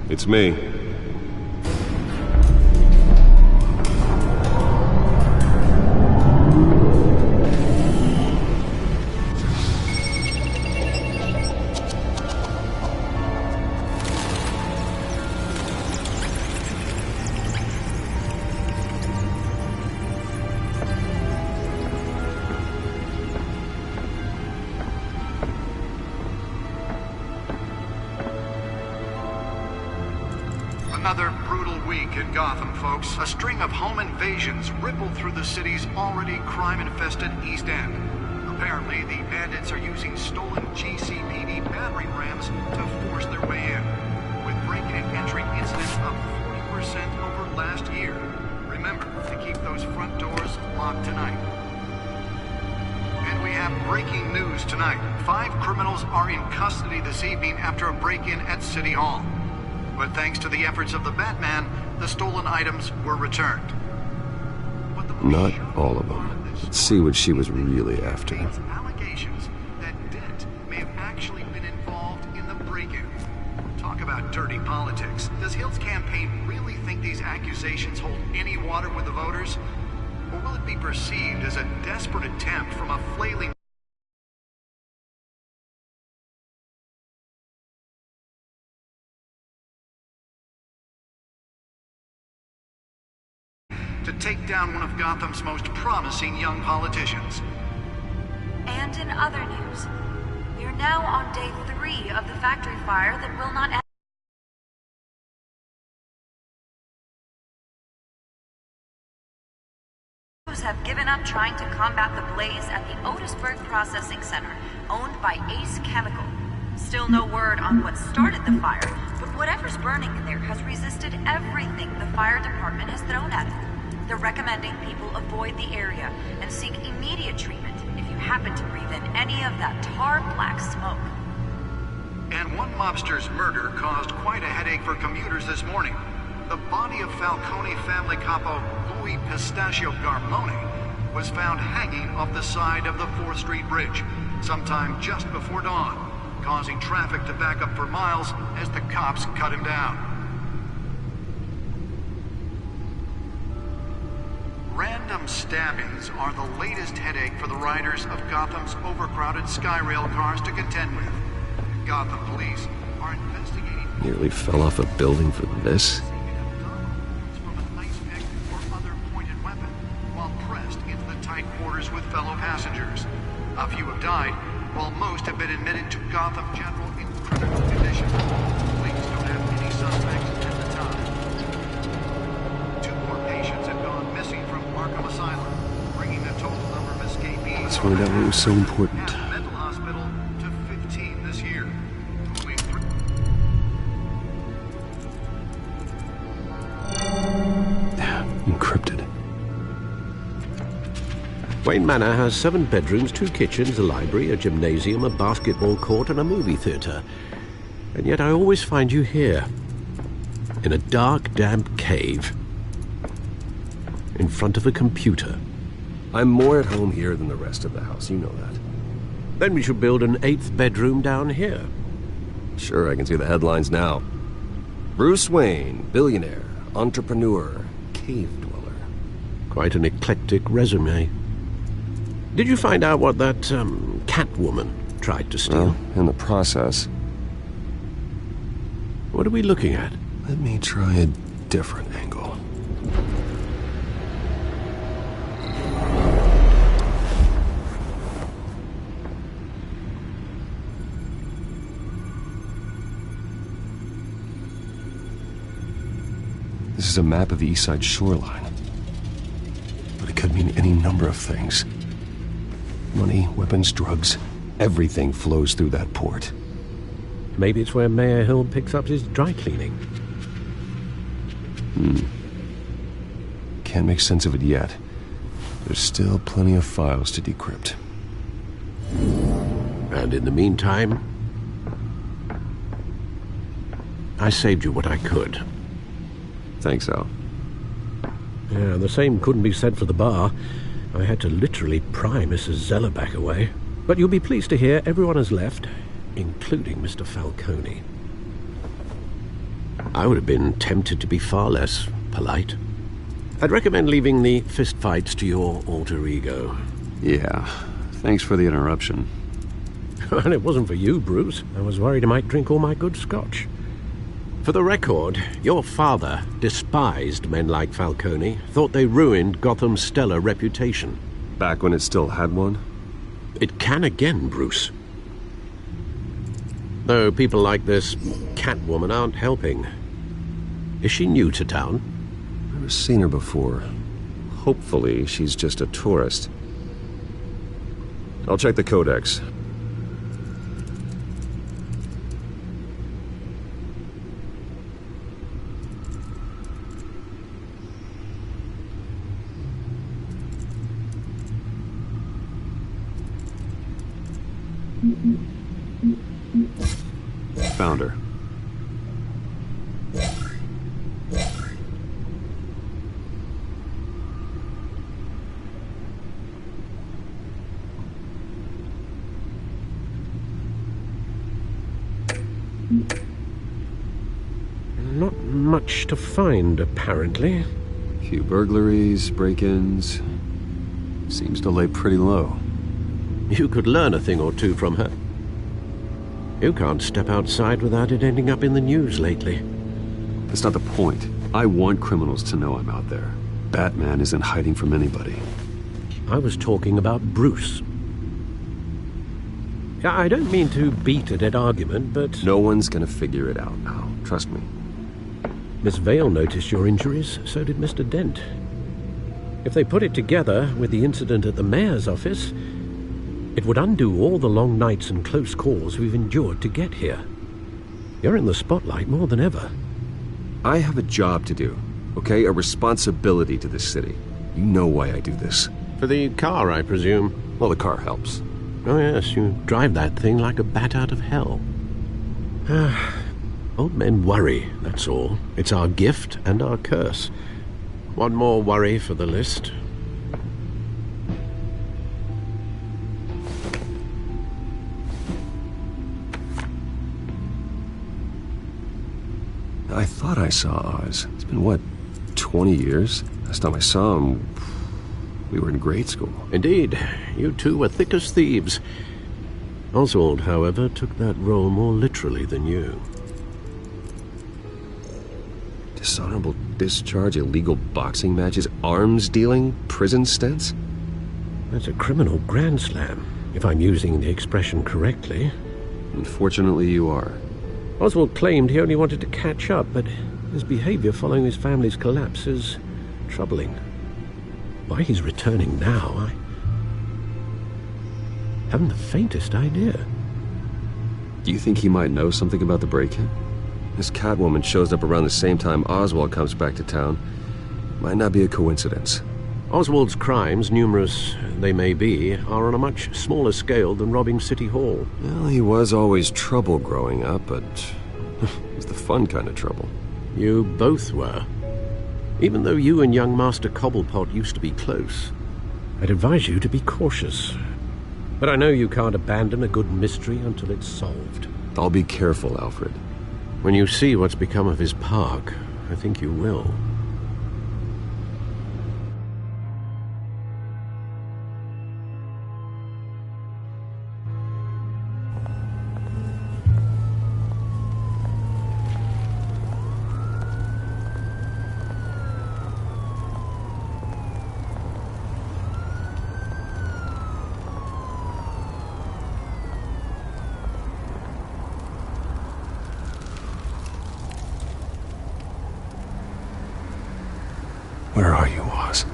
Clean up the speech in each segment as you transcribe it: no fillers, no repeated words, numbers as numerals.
It's me. Another brutal week in Gotham, folks. A string of home invasions rippled through the city's already crime-infested East End. Apparently, the bandits are using stolen GCPD battering rams to force their way in, with breaking and entering incidents up 40% over last year. Remember to keep those front doors locked tonight. And we have breaking news tonight. 5 criminals are in custody this evening after a break-in at City Hall. But thanks to the efforts of the Batman, the stolen items were returned. Not all of them. Let's see what she was really after. Allegations that Dent may have actually been involved in the break-in. Talk about dirty politics. Does Hill's campaign really think these accusations hold any water with the voters? Or will it be perceived as a desperate attempt from a flailing to take down one of Gotham's most promising young politicians? And in other news, we are now on day 3 of the factory fire that will not end. Have given up trying to combat the blaze at the Otisburg Processing Center, owned by Ace Chemical. Still no word on what started the fire, but whatever's burning in there has resisted everything the fire department has thrown at it. They're recommending people avoid the area and seek immediate treatment if you happen to breathe in any of that tar black smoke. And one mobster's murder caused quite a headache for commuters this morning. The body of Falcone family capo Louis Pistachio Garmone was found hanging off the side of the 4th Street Bridge sometime just before dawn, causing traffic to back up for miles as the cops cut him down. Random stabbings are the latest headache for the riders of Gotham's overcrowded Skyrail cars to contend with. Gotham police are investigating... Nearly fell off a building for this? With fellow passengers. A few have died, while most have been admitted to Gotham General in critical condition. Police don't have any suspects at the time. 2 more patients have gone missing from Arkham Asylum, bringing the total number of escapees... Let's find out what was so important. ...at the mental hospital to 15 this year. Encrypted. Wayne Manor has 7 bedrooms, 2 kitchens, a library, a gymnasium, a basketball court, and a movie theater. And yet I always find you here, in a dark, damp cave, in front of a computer. I'm more at home here than the rest of the house, you know that. Then we should build an 8th bedroom down here. Sure, I can see the headlines now. Bruce Wayne, billionaire, entrepreneur, cave dweller. Quite an eclectic resume. Did you find out what that, Catwoman tried to steal? Well, in the process. What are we looking at? Let me try a different angle. This is a map of the East Side shoreline. But it could mean any number of things. Money, weapons, drugs, everything flows through that port. Maybe it's where Mayor Hill picks up his dry cleaning. Can't make sense of it yet. There's still plenty of files to decrypt. And in the meantime, I saved you what I could. Thanks, Al. Yeah, the same couldn't be said for the bar. I had to literally pry Mrs. Zeller back away. But you'll be pleased to hear everyone has left, including Mr. Falcone. I would have been tempted to be far less polite. I'd recommend leaving the fistfights to your alter ego. Yeah, thanks for the interruption. Well, it wasn't for you, Bruce. I was worried I might drink all my good scotch. For the record, your father despised men like Falcone, thought they ruined Gotham's stellar reputation. Back when it still had one? It can again, Bruce. Though people like this Catwoman aren't helping. Is she new to town? Never seen her before. Hopefully, she's just a tourist. I'll check the codex. Found her. Not much to find, apparently. Few burglaries, break-ins. Seems to lay pretty low. You could learn a thing or two from her. You can't step outside without it ending up in the news lately. That's not the point. I want criminals to know I'm out there. Batman isn't hiding from anybody. I was talking about Bruce. I don't mean to beat a dead argument, but... No one's gonna figure it out now. Trust me. Miss Vale noticed your injuries, so did Mr. Dent. If they put it together with the incident at the mayor's office, it would undo all the long nights and close calls we've endured to get here. You're in the spotlight more than ever. I have a job to do, okay? A responsibility to this city. You know why I do this. For the car, I presume. Well, the car helps. Oh yes, you drive that thing like a bat out of hell. Old men worry, that's all. It's our gift and our curse. One more worry for the list. I thought I saw Oz. It's been, what, 20 years? Last time I saw him, we were in grade school. Indeed, you two were thick as thieves. Oswald, however, took that role more literally than you. Dishonorable discharge, illegal boxing matches, arms dealing, prison stints? That's a criminal grand slam, if I'm using the expression correctly. Unfortunately, you are. Oswald claimed he only wanted to catch up, but his behavior following his family's collapse is troubling. Why he's returning now, I haven't the faintest idea. Do you think he might know something about the break-in? This Catwoman shows up around the same time Oswald comes back to town. Might not be a coincidence. Oswald's crimes, numerous they may be, are on a much smaller scale than robbing City Hall. Well, he was always trouble growing up, but it was the fun kind of trouble. You both were. Even though you and young Master Cobblepot used to be close, I'd advise you to be cautious. But I know you can't abandon a good mystery until it's solved. I'll be careful, Alfred. When you see what's become of his park, I think you will. Where are you, Oz?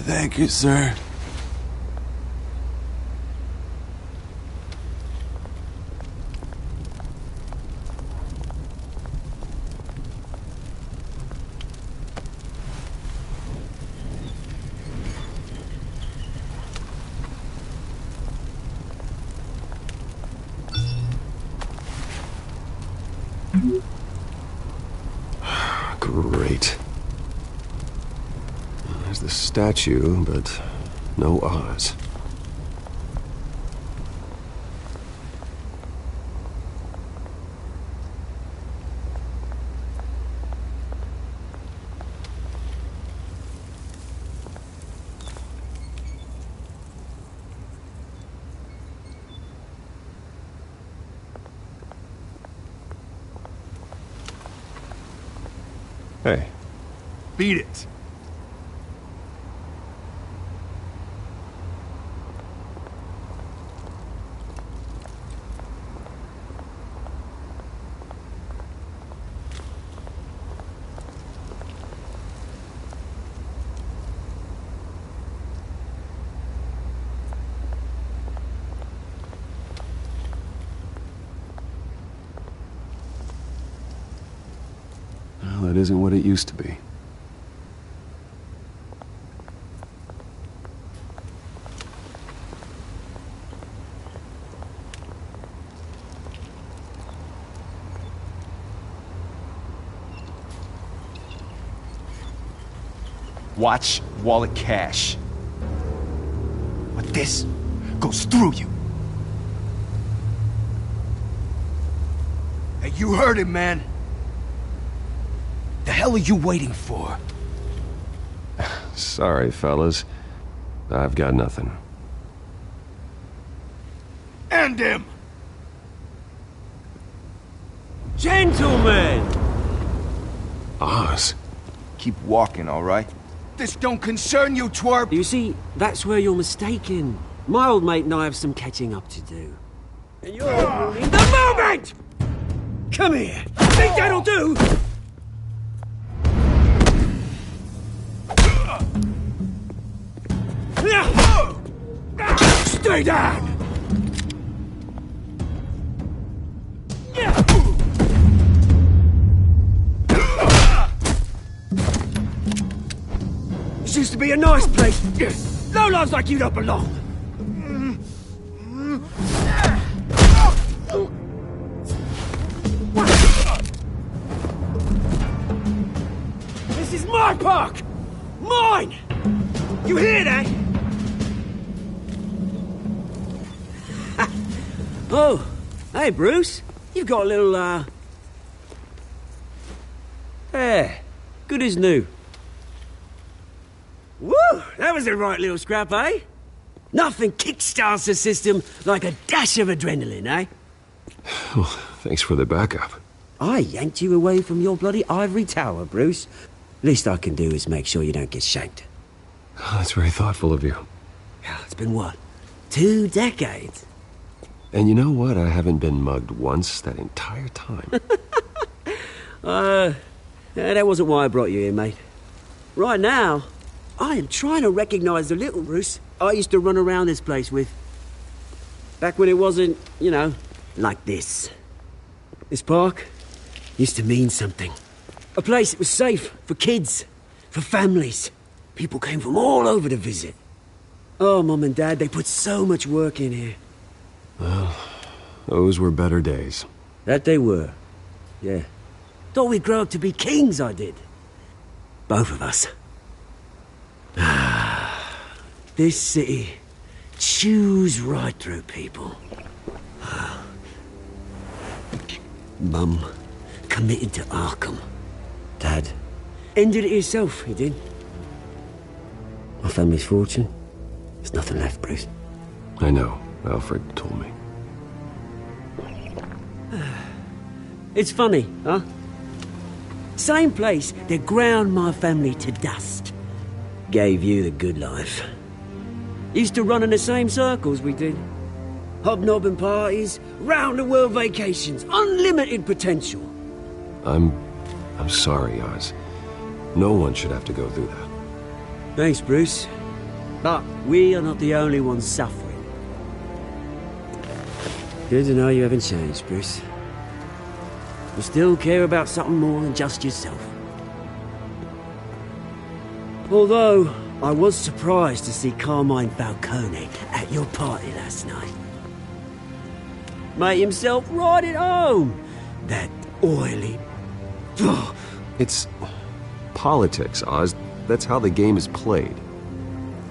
Thank you, sir. Great. There's the statue, but no Oz. Hey. Beat it. Well, it isn't what it used to be. Watch wallet cash. But this goes through you. Hey, you heard him, man. The hell are you waiting for? Sorry, fellas. I've got nothing. End him! Gentlemen! Oz? Keep walking, all right? This don't concern you, twerp! You see, that's where you're mistaken. My old mate and I have some catching up to do. And you're ruining the moment! Come here! Think that'll do? Stay down! This used to be a nice place. Lowlifes like you don't belong. This is my park! Mine! You hear that? Oh, hey, Bruce. You've got a little, There. Good as new. Woo! That was a right little scrap, eh? Nothing kickstarts the system like a dash of adrenaline, eh? Well, thanks for the backup. I yanked you away from your bloody ivory tower, Bruce. Least I can do is make sure you don't get shanked. Oh, that's very thoughtful of you. Yeah, it's been what? 2 decades? And you know what? I haven't been mugged once that entire time. Yeah, that wasn't why I brought you here, mate. Right now, I am trying to recognize the little Bruce I used to run around this place with. Back when it wasn't, you know, like this. This park used to mean something. A place that was safe for kids, for families. People came from all over to visit. Oh, Mum and Dad, they put so much work in here. Well, those were better days. That they were. Yeah. Thought we'd grow up to be kings, I did. Both of us. This city chews right through people. Mum committed to Arkham. Dad ended it himself, he did. My family's fortune. There's nothing left, Bruce. I know. Alfred told me. It's funny, huh? Same place that ground my family to dust. Gave you the good life. Used to run in the same circles we did. Hobnobbing parties, round-the-world vacations, unlimited potential. I'm sorry, Oz. No one should have to go through that. Thanks, Bruce. But we are not the only ones suffering. Good to know you haven't changed, Bruce. You still care about something more than just yourself. Although, I was surprised to see Carmine Falcone at your party last night. Made himself right at home. That oily. Ugh. It's politics, Oz. That's how the game is played.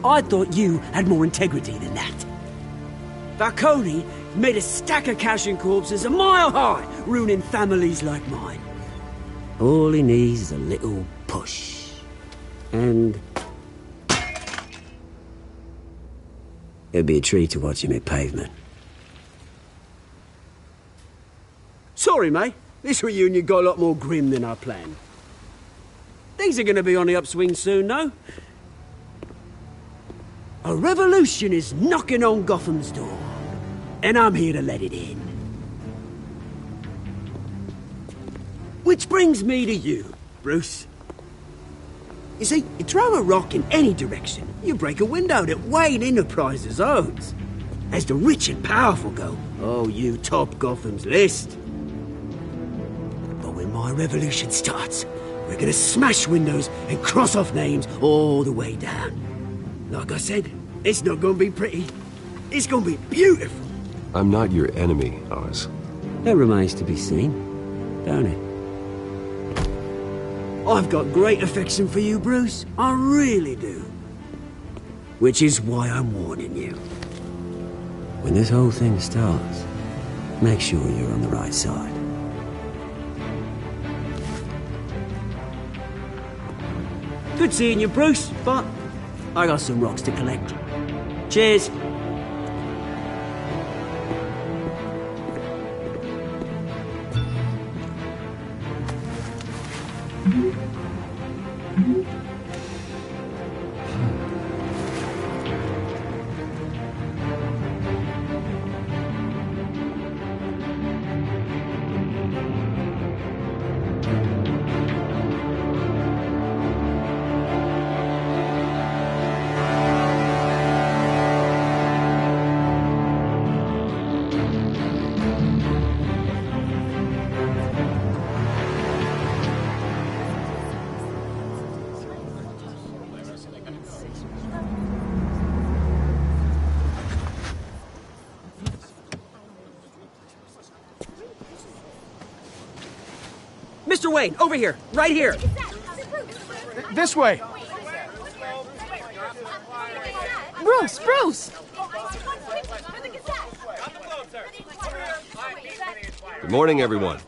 I thought you had more integrity than that. Falcone made a stack of cash and corpses a mile high, ruining families like mine. All he needs is a little push. And it'd be a treat to watch him hit pavement. Sorry, mate. This reunion got a lot more grim than I planned. Things are gonna be on the upswing soon, though. A revolution is knocking on Gotham's door, and I'm here to let it in. Which brings me to you, Bruce. You see, you throw a rock in any direction, you break a window that Wayne Enterprises owns. As the rich and powerful go, oh, you top Gotham's list. But when my revolution starts, we're gonna smash windows and cross off names all the way down. Like I said, it's not gonna be pretty. It's gonna be beautiful. I'm not your enemy, Oz. That remains to be seen, don't it? I've got great affection for you, Bruce. I really do. Which is why I'm warning you. When this whole thing starts, make sure you're on the right side. Good seeing you, Bruce, but I got some rocks to collect. Cheers. Mr. Wayne, over here, right here. This way. Bruce, Bruce! Good morning, everyone.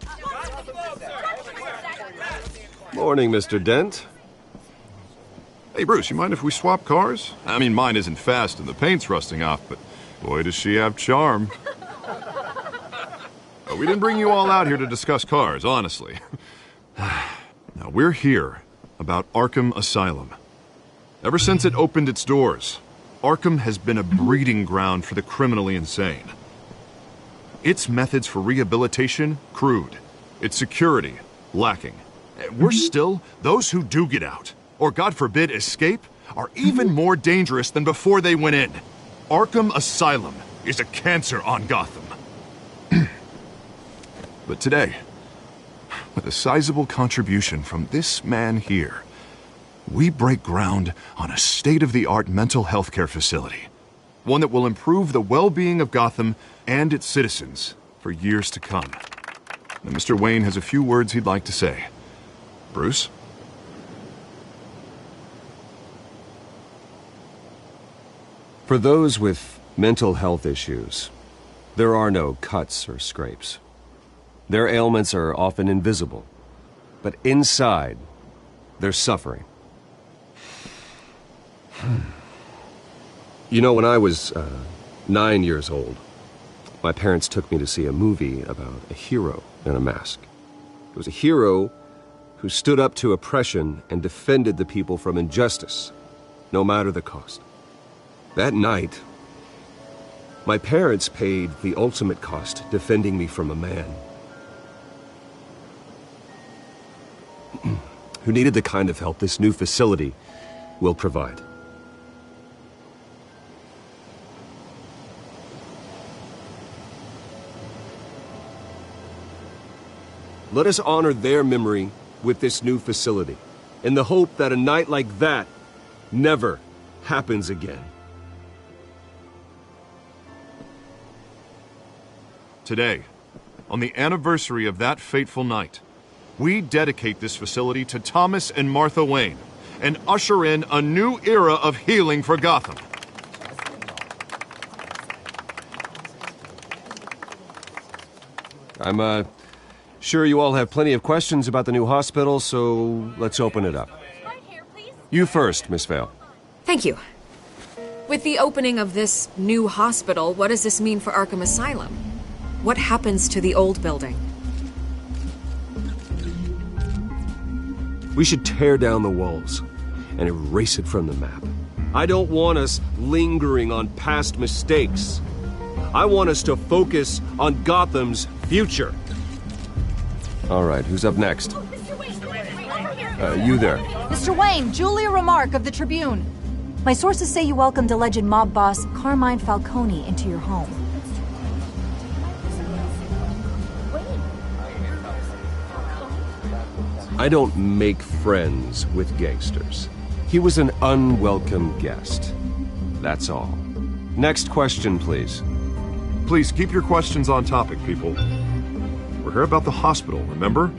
Morning, Mr. Dent. Hey, Bruce, you mind if we swap cars? I mean, mine isn't fast and the paint's rusting off, but boy, does she have charm. We didn't bring you all out here to discuss cars, honestly. Now, we're here about Arkham Asylum. Ever since it opened its doors, Arkham has been a breeding ground for the criminally insane. Its methods for rehabilitation, crude. Its security, lacking. Worse still, those who do get out, or God forbid escape, are even more dangerous than before they went in. Arkham Asylum is a cancer on Gotham. But today, with a sizable contribution from this man here, we break ground on a state-of-the-art mental health care facility. One that will improve the well-being of Gotham and its citizens for years to come. And Mr. Wayne has a few words he'd like to say. Bruce? For those with mental health issues, there are no cuts or scrapes. Their ailments are often invisible, but inside, they're suffering. You know, when I was 9 years old, my parents took me to see a movie about a hero in a mask. It was a hero who stood up to oppression and defended the people from injustice, no matter the cost. That night, my parents paid the ultimate cost defending me from a man who needed the kind of help this new facility will provide. Let us honor their memory with this new facility, in the hope that a night like that never happens again. Today, on the anniversary of that fateful night, we dedicate this facility to Thomas and Martha Wayne and usher in a new era of healing for Gotham. I'm sure you all have plenty of questions about the new hospital, so let's open it up. You first, Miss Vale. Thank you. With the opening of this new hospital, what does this mean for Arkham Asylum? What happens to the old building? We should tear down the walls and erase it from the map. I don't want us lingering on past mistakes. I want us to focus on Gotham's future. All right, who's up next? You there. Mr. Wayne, Julia Remark of the Tribune. My sources say you welcomed alleged mob boss Carmine Falcone into your home. I don't make friends with gangsters. He was an unwelcome guest. That's all. Next question, please. Please keep your questions on topic, people. We're here about the hospital, remember?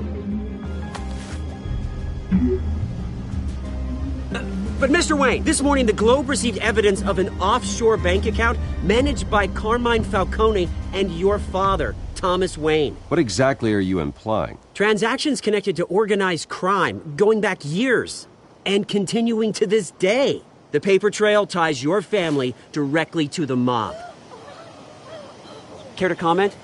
But Mr. Wayne, this morning the Globe received evidence of an offshore bank account managed by Carmine Falcone and your father, Thomas Wayne. What exactly are you implying? Transactions connected to organized crime going back years and continuing to this day. The paper trail ties your family directly to the mob. Care to comment?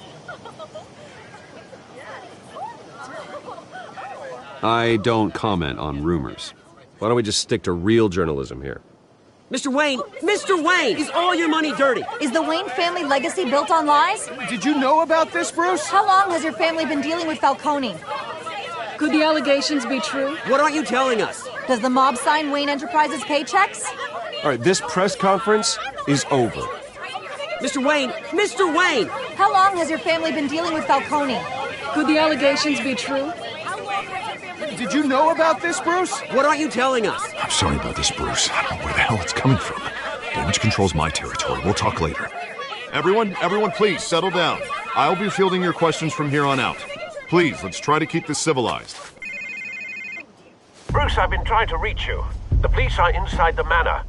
I don't comment on rumors. Why don't we just stick to real journalism here? Mr. Wayne, is all your money dirty? Is the Wayne family legacy built on lies? Did you know about this, Bruce? How long has your family been dealing with Falcone? Could the allegations be true? What aren't you telling us? Does the mob sign Wayne Enterprises paychecks? All right, this press conference is over. Mr. Wayne! How long has your family been dealing with Falcone? Could the allegations be true? Did you know about this, Bruce? What aren't you telling us? I'm sorry about this, Bruce. I don't know where the hell it's coming from. Damage control's my territory. We'll talk later. Everyone, please, settle down. I'll be fielding your questions from here on out. Please, let's try to keep this civilized. Bruce, I've been trying to reach you. The police are inside the manor.